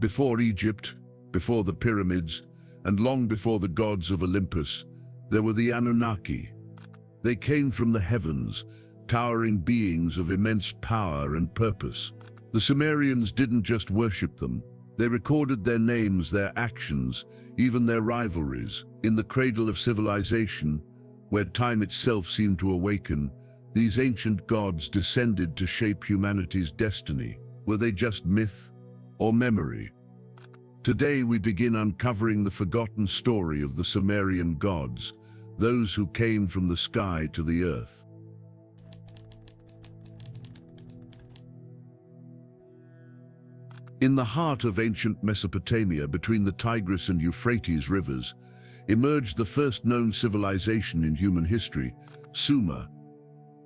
Before Egypt, before the pyramids, and long before the gods of Olympus, there were the Anunnaki. They came from the heavens, towering beings of immense power and purpose. The Sumerians didn't just worship them. They recorded their names, their actions, even their rivalries. In the cradle of civilization, where time itself seemed to awaken, these ancient gods descended to shape humanity's destiny. Were they just myth or memory? Today we begin uncovering the forgotten story of the Sumerian gods, those who came from the sky to the earth. In the heart of ancient Mesopotamia, between the Tigris and Euphrates rivers, emerged the first known civilization in human history, Sumer.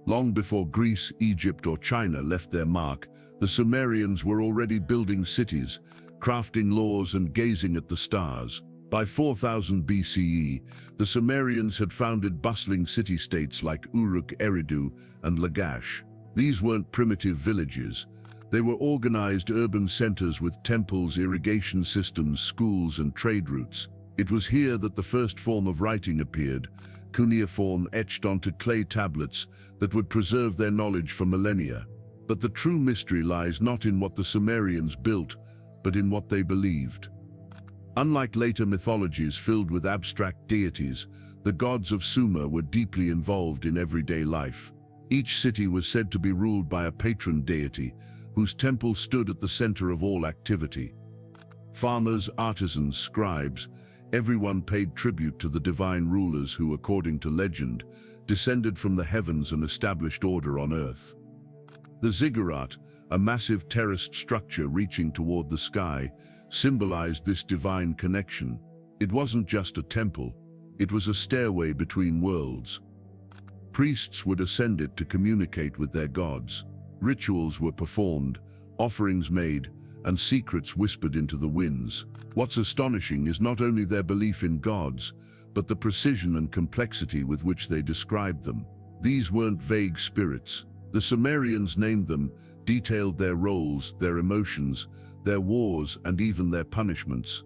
Long before Greece, Egypt, or China left their mark, the Sumerians were already building cities, crafting laws and gazing at the stars. By 4000 BCE, the Sumerians had founded bustling city-states like Uruk, Eridu, and Lagash. These weren't primitive villages. They were organized urban centers with temples, irrigation systems, schools, and trade routes. It was here that the first form of writing appeared, cuneiform etched onto clay tablets that would preserve their knowledge for millennia. But the true mystery lies not in what the Sumerians built, but in what they believed. Unlike later mythologies filled with abstract deities, the gods of Sumer were deeply involved in everyday life. Each city was said to be ruled by a patron deity, whose temple stood at the center of all activity. Farmers, artisans, scribes, everyone paid tribute to the divine rulers who, according to legend, descended from the heavens and established order on earth. The ziggurat, a massive terraced structure reaching toward the sky, symbolized this divine connection. It wasn't just a temple, it was a stairway between worlds. Priests would ascend it to communicate with their gods. Rituals were performed, offerings made, and secrets whispered into the winds. What's astonishing is not only their belief in gods, but the precision and complexity with which they described them. These weren't vague spirits. The Sumerians named them, detailed their roles, their emotions, their wars, and even their punishments.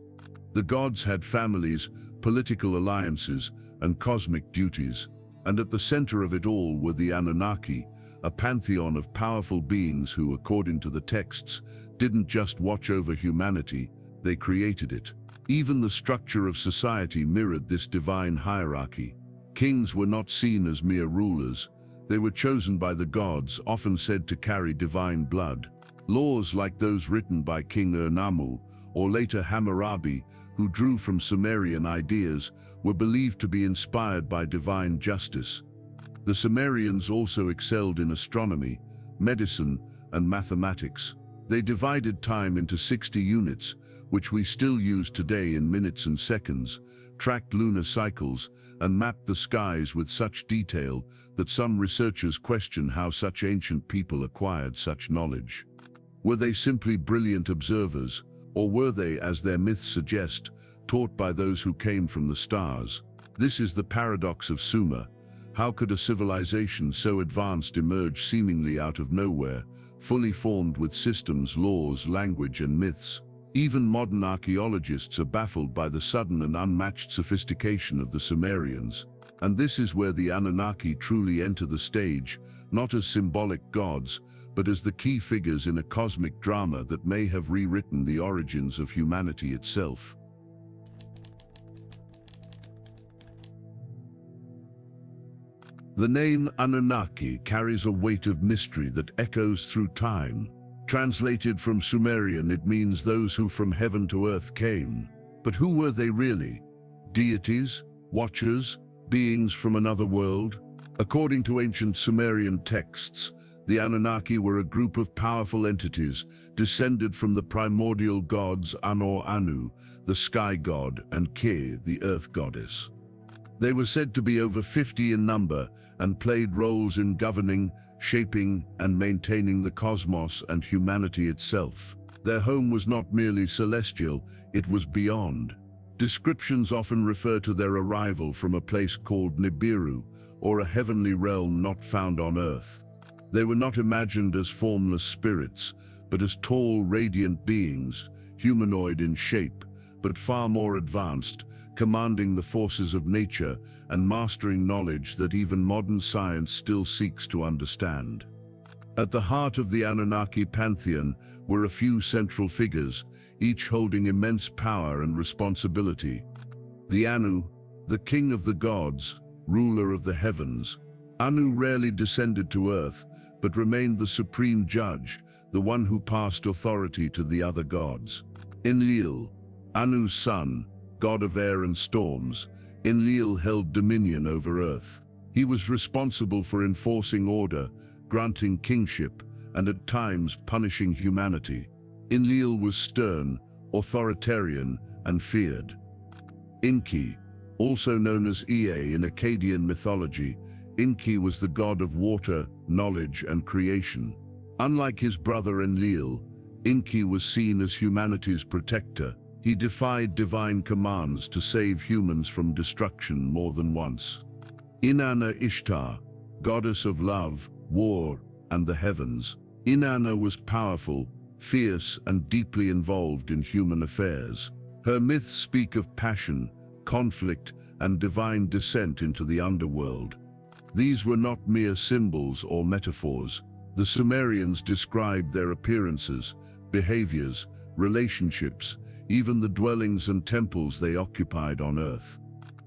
The gods had families, political alliances, and cosmic duties, and at the center of it all were the Anunnaki, a pantheon of powerful beings who, according to the texts, didn't just watch over humanity, they created it. Even the structure of society mirrored this divine hierarchy. Kings were not seen as mere rulers. They were chosen by the gods, often said to carry divine blood. Laws like those written by King Ur-Nammu, or later Hammurabi, who drew from Sumerian ideas, were believed to be inspired by divine justice. The Sumerians also excelled in astronomy, medicine, and mathematics. They divided time into 60 units, which we still use today in minutes and seconds, tracked lunar cycles, and mapped the skies with such detail that some researchers question how such ancient people acquired such knowledge. Were they simply brilliant observers, or were they, as their myths suggest, taught by those who came from the stars? This is the paradox of Sumer. How could a civilization so advanced emerge seemingly out of nowhere, fully formed with systems, laws, language, and myths? Even modern archaeologists are baffled by the sudden and unmatched sophistication of the Sumerians. And this is where the Anunnaki truly enter the stage, not as symbolic gods, but as the key figures in a cosmic drama that may have rewritten the origins of humanity itself. The name Anunnaki carries a weight of mystery that echoes through time. Translated from Sumerian, it means those who from heaven to earth came. But who were they really? Deities? Watchers? Beings from another world? According to ancient Sumerian texts, the Anunnaki were a group of powerful entities descended from the primordial gods Anu, the sky god, and Ke, the earth goddess. They were said to be over 50 in number and played roles in governing, shaping, and maintaining the cosmos and humanity itself. Their home was not merely celestial, it was beyond. Descriptions often refer to their arrival from a place called Nibiru, or a heavenly realm not found on earth. They were not imagined as formless spirits, but as tall, radiant beings, humanoid in shape, but far more advanced, commanding the forces of nature and mastering knowledge that even modern science still seeks to understand. At the heart of the Anunnaki pantheon were a few central figures, each holding immense power and responsibility. The Anu, the king of the gods, ruler of the heavens. Anu rarely descended to earth, but remained the supreme judge, the one who passed authority to the other gods. Enlil, Anu's son, god of air and storms, Enlil held dominion over earth. He was responsible for enforcing order, granting kingship, and at times punishing humanity. Enlil was stern, authoritarian, and feared. Enki, also known as Ea in Akkadian mythology, Enki was the god of water, knowledge, and creation. Unlike his brother Enlil, Enki was seen as humanity's protector. He defied divine commands to save humans from destruction more than once. Inanna Ishtar, goddess of love, war, and the heavens. Inanna was powerful, fierce, and deeply involved in human affairs. Her myths speak of passion, conflict, and divine descent into the underworld. These were not mere symbols or metaphors. The Sumerians described their appearances, behaviors, relationships, even the dwellings and temples they occupied on earth.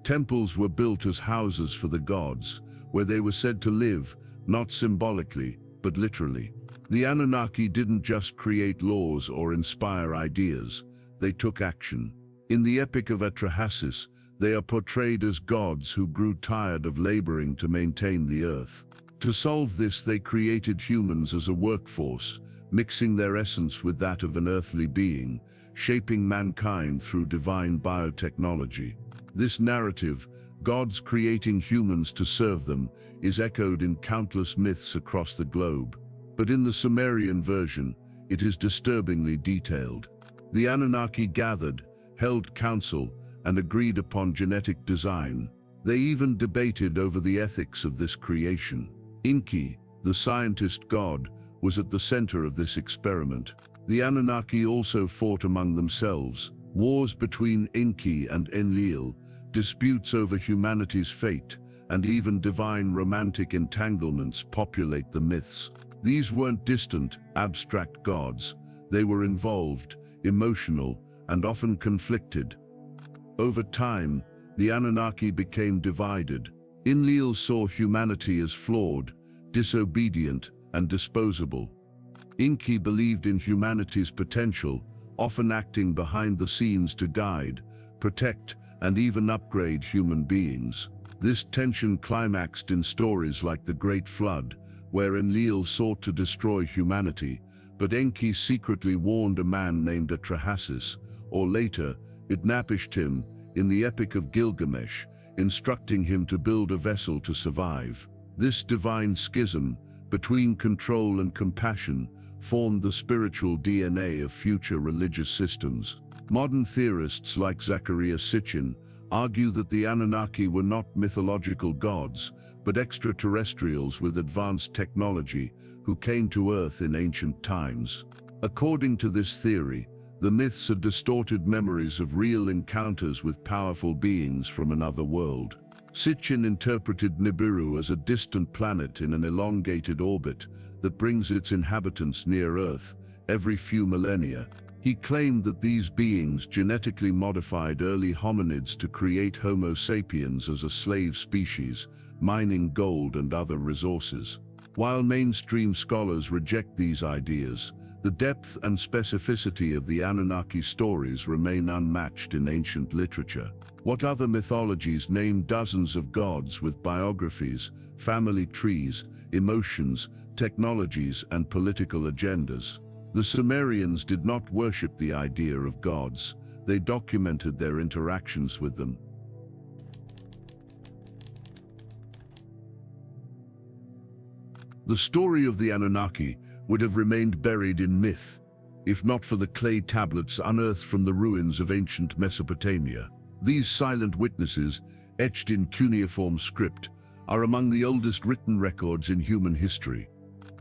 Temples were built as houses for the gods, where they were said to live, not symbolically, but literally. The Anunnaki didn't just create laws or inspire ideas, they took action. In the Epic of Atrahasis, they are portrayed as gods who grew tired of laboring to maintain the earth. To solve this, they created humans as a workforce, mixing their essence with that of an earthly being, shaping mankind through divine biotechnology. This narrative, gods creating humans to serve them, is echoed in countless myths across the globe. But in the Sumerian version, it is disturbingly detailed. The Anunnaki gathered, held council, and agreed upon genetic design. They even debated over the ethics of this creation. Enki, the scientist god, was at the center of this experiment. The Anunnaki also fought among themselves. Wars between Enki and Enlil, disputes over humanity's fate, and even divine romantic entanglements populate the myths. These weren't distant, abstract gods. They were involved, emotional, and often conflicted. Over time, the Anunnaki became divided. Enlil saw humanity as flawed, disobedient, and disposable. Enki believed in humanity's potential, often acting behind the scenes to guide, protect, and even upgrade human beings. This tension climaxed in stories like the Great Flood, where Enlil sought to destroy humanity, but Enki secretly warned a man named Atrahasis, or later, Utnapishtim, in the Epic of Gilgamesh, instructing him to build a vessel to survive. This divine schism, between control and compassion, formed the spiritual DNA of future religious systems. Modern theorists like Zecharia Sitchin argue that the Anunnaki were not mythological gods, but extraterrestrials with advanced technology who came to Earth in ancient times. According to this theory, the myths are distorted memories of real encounters with powerful beings from another world. Sitchin interpreted Nibiru as a distant planet in an elongated orbit that brings its inhabitants near Earth every few millennia. He claimed that these beings genetically modified early hominids to create Homo sapiens as a slave species, mining gold and other resources. While mainstream scholars reject these ideas, the depth and specificity of the Anunnaki stories remain unmatched in ancient literature. What other mythologies name dozens of gods with biographies, family trees, emotions, technologies, and political agendas? The Sumerians did not worship the idea of gods. They documented their interactions with them. The story of the Anunnaki would have remained buried in myth, if not for the clay tablets unearthed from the ruins of ancient Mesopotamia. These silent witnesses, etched in cuneiform script, are among the oldest written records in human history.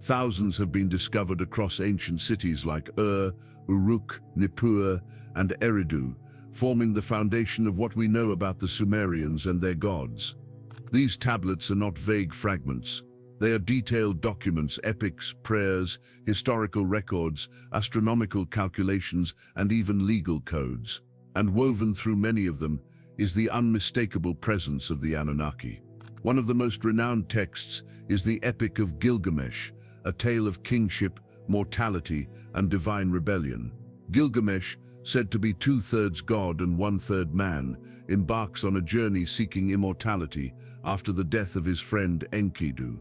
Thousands have been discovered across ancient cities like Ur, Uruk, Nippur, and Eridu, forming the foundation of what we know about the Sumerians and their gods. These tablets are not vague fragments. They are detailed documents, epics, prayers, historical records, astronomical calculations, and even legal codes. And woven through many of them is the unmistakable presence of the Anunnaki. One of the most renowned texts is the Epic of Gilgamesh, a tale of kingship, mortality, and divine rebellion. Gilgamesh, said to be 2/3 god and 1/3 man, embarks on a journey seeking immortality after the death of his friend Enkidu.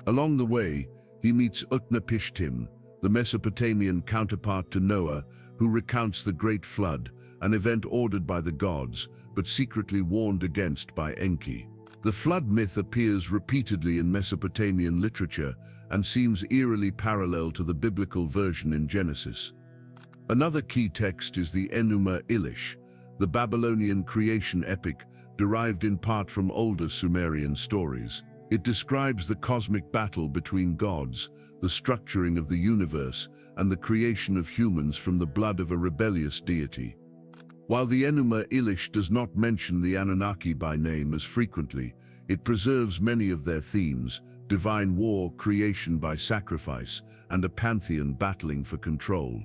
Along the way, he meets Utnapishtim, the Mesopotamian counterpart to Noah, who recounts the Great Flood, an event ordered by the gods, but secretly warned against by Enki. The flood myth appears repeatedly in Mesopotamian literature and seems eerily parallel to the biblical version in Genesis. Another key text is the Enuma Elish, the Babylonian creation epic derived in part from older Sumerian stories. It describes the cosmic battle between gods, the structuring of the universe, and the creation of humans from the blood of a rebellious deity. While the Enuma Elish does not mention the Anunnaki by name as frequently, it preserves many of their themes: divine war, creation by sacrifice, and a pantheon battling for control.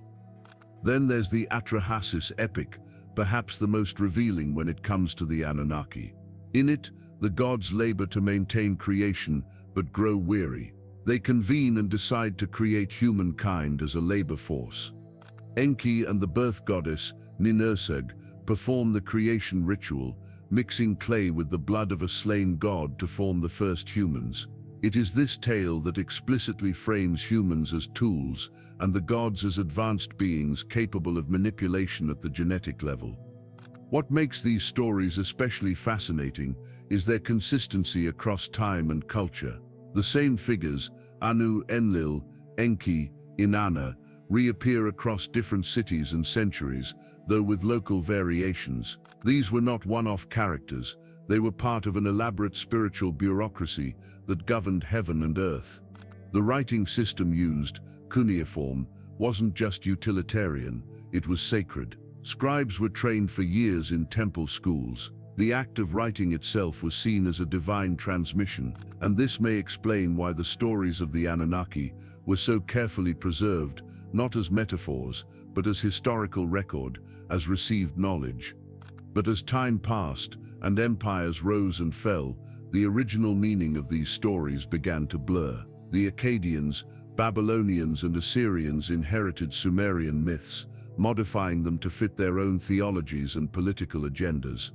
Then there's the Atrahasis epic, perhaps the most revealing when it comes to the Anunnaki. In it, the gods labor to maintain creation, but grow weary. They convene and decide to create humankind as a labor force. Enki and the birth goddess, Ninurtag, perform the creation ritual, mixing clay with the blood of a slain god to form the first humans. It is this tale that explicitly frames humans as tools and the gods as advanced beings capable of manipulation at the genetic level. What makes these stories especially fascinating is their consistency across time and culture. The same figures, Anu, Enlil, Enki, Inanna, reappear across different cities and centuries, though with local variations. These were not one-off characters. They were part of an elaborate spiritual bureaucracy that governed heaven and earth. The writing system used, cuneiform, wasn't just utilitarian, it was sacred. Scribes were trained for years in temple schools. The act of writing itself was seen as a divine transmission, and this may explain why the stories of the Anunnaki were so carefully preserved, not as metaphors, but as historical record, as received knowledge. But as time passed and empires rose and fell, the original meaning of these stories began to blur. The Akkadians, Babylonians, and Assyrians inherited Sumerian myths, modifying them to fit their own theologies and political agendas.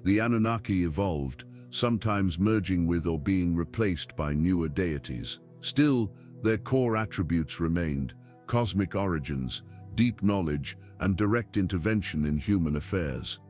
The Anunnaki evolved, sometimes merging with or being replaced by newer deities. Still, their core attributes remained: cosmic origins, deep knowledge, and direct intervention in human affairs.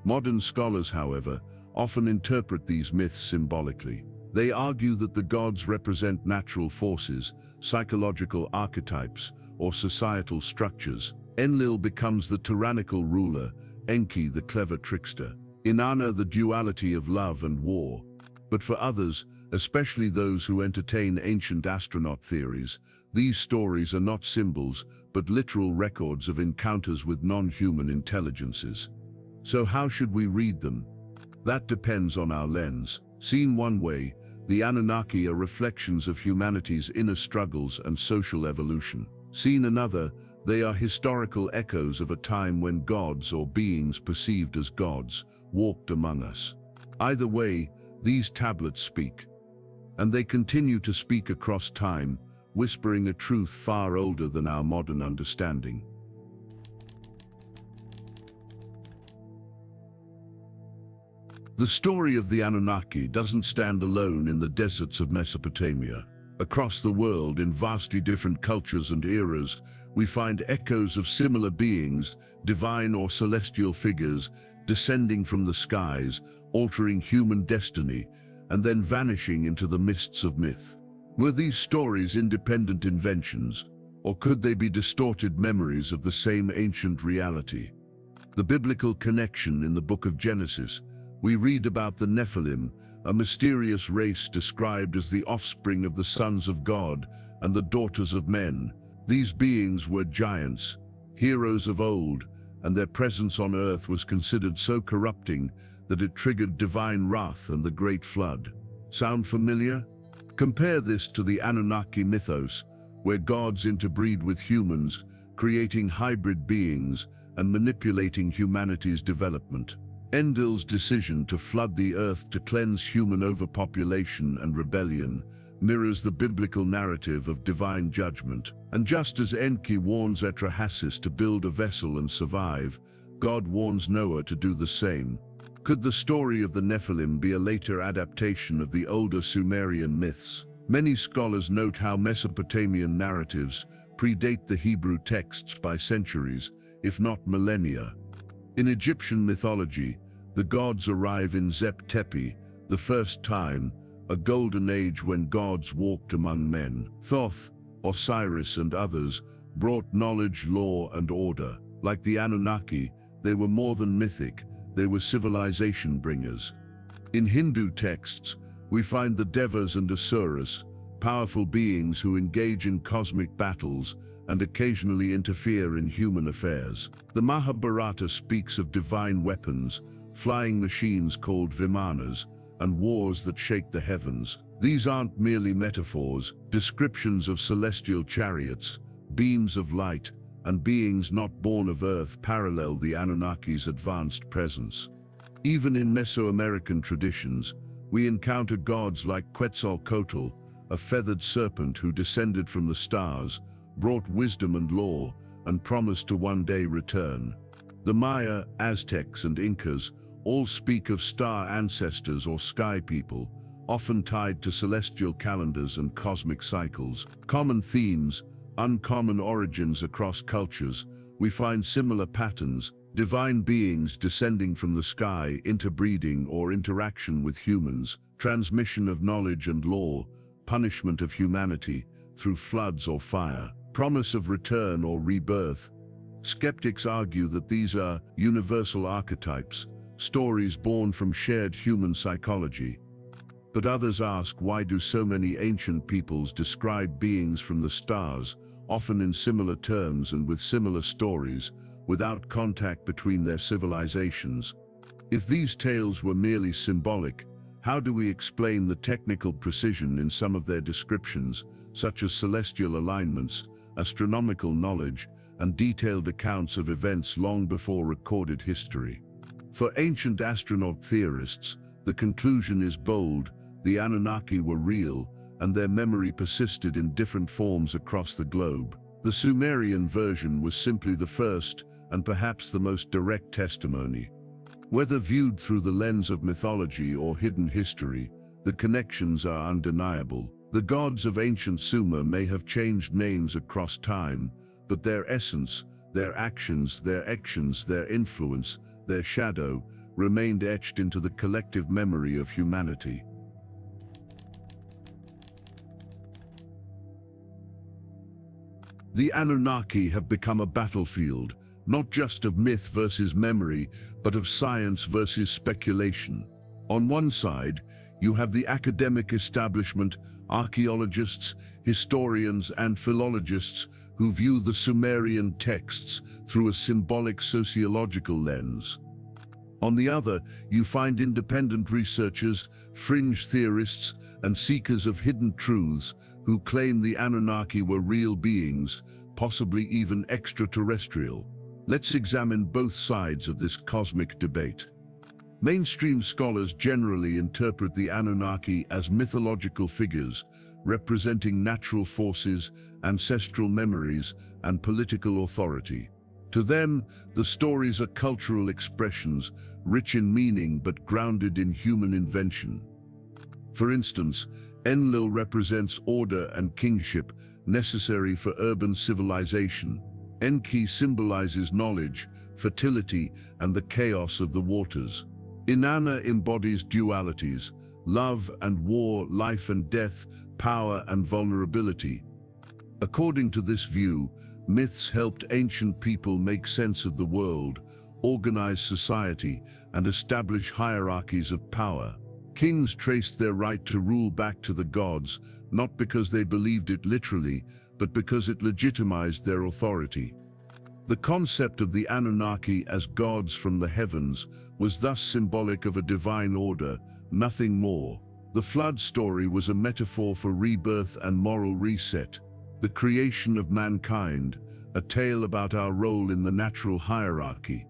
Modern scholars, however, often interpret these myths symbolically. They argue that the gods represent natural forces, psychological archetypes, or societal structures. Enlil becomes the tyrannical ruler, Enki the clever trickster, Inanna the duality of love and war. But for others, especially those who entertain ancient astronaut theories, these stories are not symbols, but literal records of encounters with non-human intelligences. So how should we read them? That depends on our lens. Seen one way, the Anunnaki are reflections of humanity's inner struggles and social evolution. Seen another, they are historical echoes of a time when gods, or beings perceived as gods, walked among us. Either way, these tablets speak. And they continue to speak across time, whispering a truth far older than our modern understanding. The story of the Anunnaki doesn't stand alone in the deserts of Mesopotamia. Across the world, in vastly different cultures and eras, we find echoes of similar beings, divine or celestial figures, descending from the skies, altering human destiny, and then vanishing into the mists of myth. Were these stories independent inventions, or could they be distorted memories of the same ancient reality? The biblical connection in the book of Genesis, we read about the Nephilim, a mysterious race described as the offspring of the sons of God, and the daughters of men. These beings were giants, heroes of old, and their presence on earth was considered so corrupting that it triggered divine wrath and the Great Flood. Sound familiar? Compare this to the Anunnaki mythos, where gods interbreed with humans, creating hybrid beings and manipulating humanity's development. Enlil's decision to flood the earth to cleanse human overpopulation and rebellion mirrors the biblical narrative of divine judgment. And just as Enki warns Etrahasis to build a vessel and survive, God warns Noah to do the same. Could the story of the Nephilim be a later adaptation of the older Sumerian myths? Many scholars note how Mesopotamian narratives predate the Hebrew texts by centuries, if not millennia. In Egyptian mythology, the gods arrive in Zep Tepi, the first time, a golden age when gods walked among men. Thoth, Osiris, and others brought knowledge, law, and order. Like the Anunnaki, they were more than mythic, they were civilization bringers. In Hindu texts, we find the Devas and Asuras, powerful beings who engage in cosmic battles and occasionally interfere in human affairs. The Mahabharata speaks of divine weapons, flying machines called vimanas, and wars that shake the heavens. These aren't merely metaphors, descriptions of celestial chariots, beams of light, and beings not born of earth parallel the Anunnaki's advanced presence. Even in Mesoamerican traditions, we encounter gods like Quetzalcoatl, a feathered serpent who descended from the stars, brought wisdom and law, and promised to one day return. The Maya, Aztecs, and Incas all speak of star ancestors or sky people, often tied to celestial calendars and cosmic cycles. Common themes, uncommon origins across cultures, we find similar patterns: divine beings descending from the sky, interbreeding or interaction with humans, transmission of knowledge and law, punishment of humanity through floods or fire, promise of return or rebirth. Skeptics argue that these are universal archetypes, stories born from shared human psychology. But others ask, why do so many ancient peoples describe beings from the stars, often in similar terms and with similar stories, without contact between their civilizations? If these tales were merely symbolic, how do we explain the technical precision in some of their descriptions, such as celestial alignments, astronomical knowledge, and detailed accounts of events long before recorded history? For ancient astronaut theorists, the conclusion is bold: the Anunnaki were real, and their memory persisted in different forms across the globe. The Sumerian version was simply the first, and perhaps the most direct testimony. Whether viewed through the lens of mythology or hidden history, the connections are undeniable. The gods of ancient Sumer may have changed names across time, but their essence, their actions, their influence, their shadow, remained etched into the collective memory of humanity. The Anunnaki have become a battlefield, not just of myth versus memory, but of science versus speculation. On one side, you have the academic establishment, archaeologists, historians, and philologists who view the Sumerian texts through a symbolic sociological lens. On the other, you find independent researchers, fringe theorists, and seekers of hidden truths who claim the Anunnaki were real beings, possibly even extraterrestrial. Let's examine both sides of this cosmic debate. Mainstream scholars generally interpret the Anunnaki as mythological figures, representing natural forces, ancestral memories, and political authority. To them, the stories are cultural expressions, rich in meaning but grounded in human invention. For instance, Enlil represents order and kingship necessary for urban civilization. Enki symbolizes knowledge, fertility, and the chaos of the waters. Inanna embodies dualities: love and war, life and death, power and vulnerability. According to this view, myths helped ancient people make sense of the world, organize society, and establish hierarchies of power. Kings traced their right to rule back to the gods, not because they believed it literally, but because it legitimized their authority. The concept of the Anunnaki as gods from the heavens was thus symbolic of a divine order, nothing more. The flood story was a metaphor for rebirth and moral reset, the creation of mankind, a tale about our role in the natural hierarchy.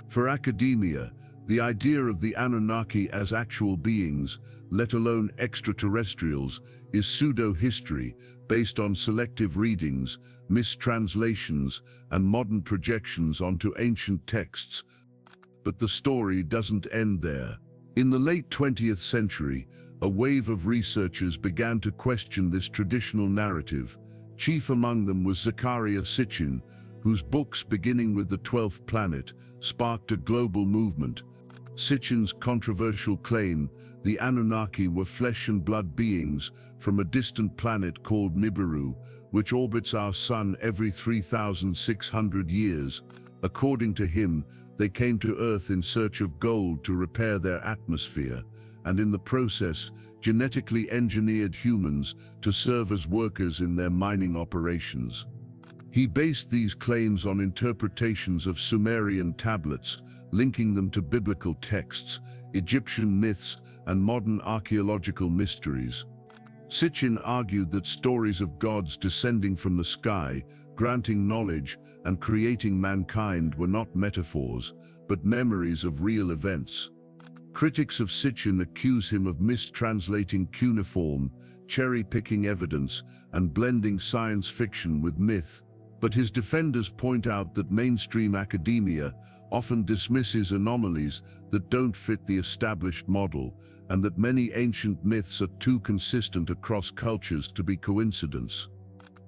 For academia, the idea of the Anunnaki as actual beings, let alone extraterrestrials, is pseudo-history based on selective readings, mistranslations, and modern projections onto ancient texts. But the story doesn't end there. In the late 20th century, a wave of researchers began to question this traditional narrative. Chief among them was Zecharia Sitchin, whose books, beginning with the 12th planet, sparked a global movement. Sitchin's controversial claim, the Anunnaki were flesh and blood beings from a distant planet called Nibiru, which orbits our sun every 3,600 years. According to him, they came to Earth in search of gold to repair their atmosphere, and in the process, genetically engineered humans to serve as workers in their mining operations. He based these claims on interpretations of Sumerian tablets, linking them to biblical texts, Egyptian myths, and modern archaeological mysteries. Sitchin argued that stories of gods descending from the sky, granting knowledge, and creating mankind were not metaphors, but memories of real events. Critics of Sitchin accuse him of mistranslating cuneiform, cherry-picking evidence, and blending science fiction with myth. But his defenders point out that mainstream academia often dismisses anomalies that don't fit the established model, and that many ancient myths are too consistent across cultures to be coincidence.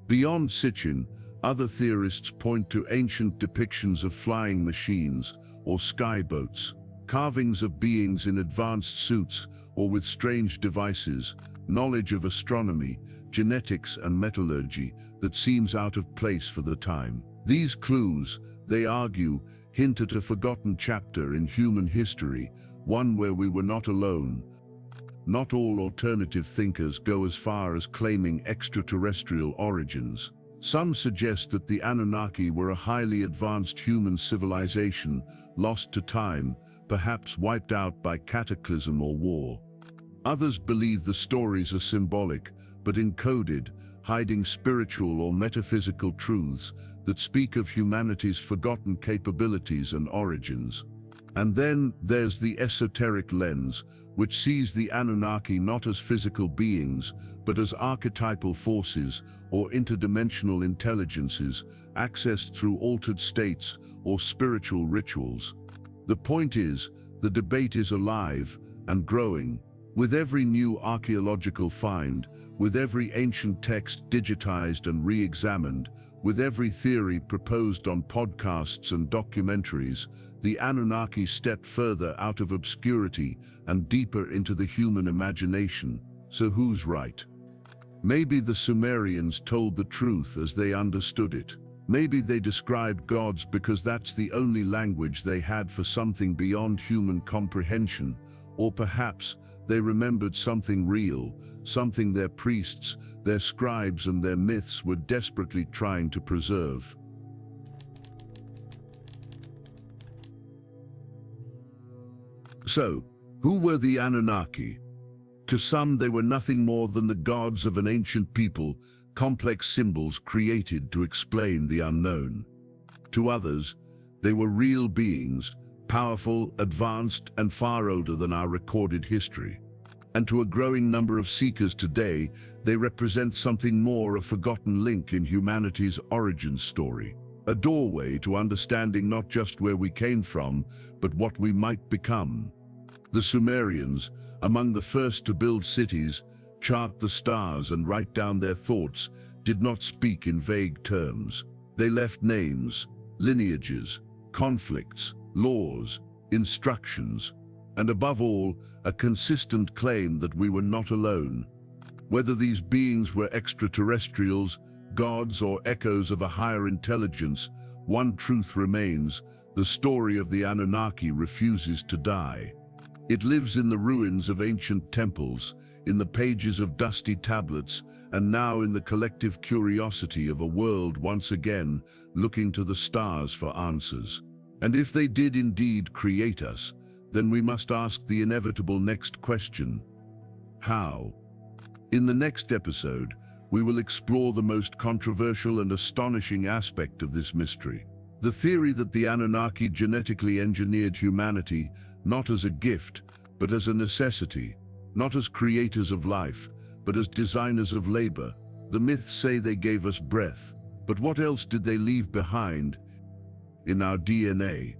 Beyond Sitchin, other theorists point to ancient depictions of flying machines or skyboats, carvings of beings in advanced suits or with strange devices, knowledge of astronomy, genetics and metallurgy that seems out of place for the time. These clues, they argue, hint at a forgotten chapter in human history, one where we were not alone. Not all alternative thinkers go as far as claiming extraterrestrial origins. Some suggest that the Anunnaki were a highly advanced human civilization, lost to time, perhaps wiped out by cataclysm or war. Others believe the stories are symbolic, but encoded, hiding spiritual or metaphysical truths that speak of humanity's forgotten capabilities and origins. And then there's the esoteric lens, which sees the Anunnaki not as physical beings, but as archetypal forces or interdimensional intelligences accessed through altered states or spiritual rituals. The point is, the debate is alive and growing. With every new archaeological find, with every ancient text digitized and re-examined, with every theory proposed on podcasts and documentaries, the Anunnaki step further out of obscurity and deeper into the human imagination. So who's right? Maybe the Sumerians told the truth as they understood it. Maybe they described gods because that's the only language they had for something beyond human comprehension. Or perhaps they remembered something real, something their priests, their scribes and their myths were desperately trying to preserve. So, who were the Anunnaki? To some, they were nothing more than the gods of an ancient people, complex symbols created to explain the unknown. To others, they were real beings, powerful, advanced, and far older than our recorded history. And to a growing number of seekers today, they represent something more, a forgotten link in humanity's origin story. A doorway to understanding not just where we came from, but what we might become. The Sumerians, among the first to build cities, chart the stars and write down their thoughts, did not speak in vague terms. They left names, lineages, conflicts, laws, instructions, and above all, a consistent claim that we were not alone. Whether these beings were extraterrestrials, gods, or echoes of a higher intelligence, one truth remains: the story of the Anunnaki refuses to die. It lives in the ruins of ancient temples, in the pages of dusty tablets, and now in the collective curiosity of a world once again looking to the stars for answers. And if they did indeed create us, then we must ask the inevitable next question: how? In the next episode, we will explore the most controversial and astonishing aspect of this mystery. The theory that the Anunnaki genetically engineered humanity not as a gift, but as a necessity, not as creators of life, but as designers of labor. The myths say they gave us breath, but what else did they leave behind in our DNA?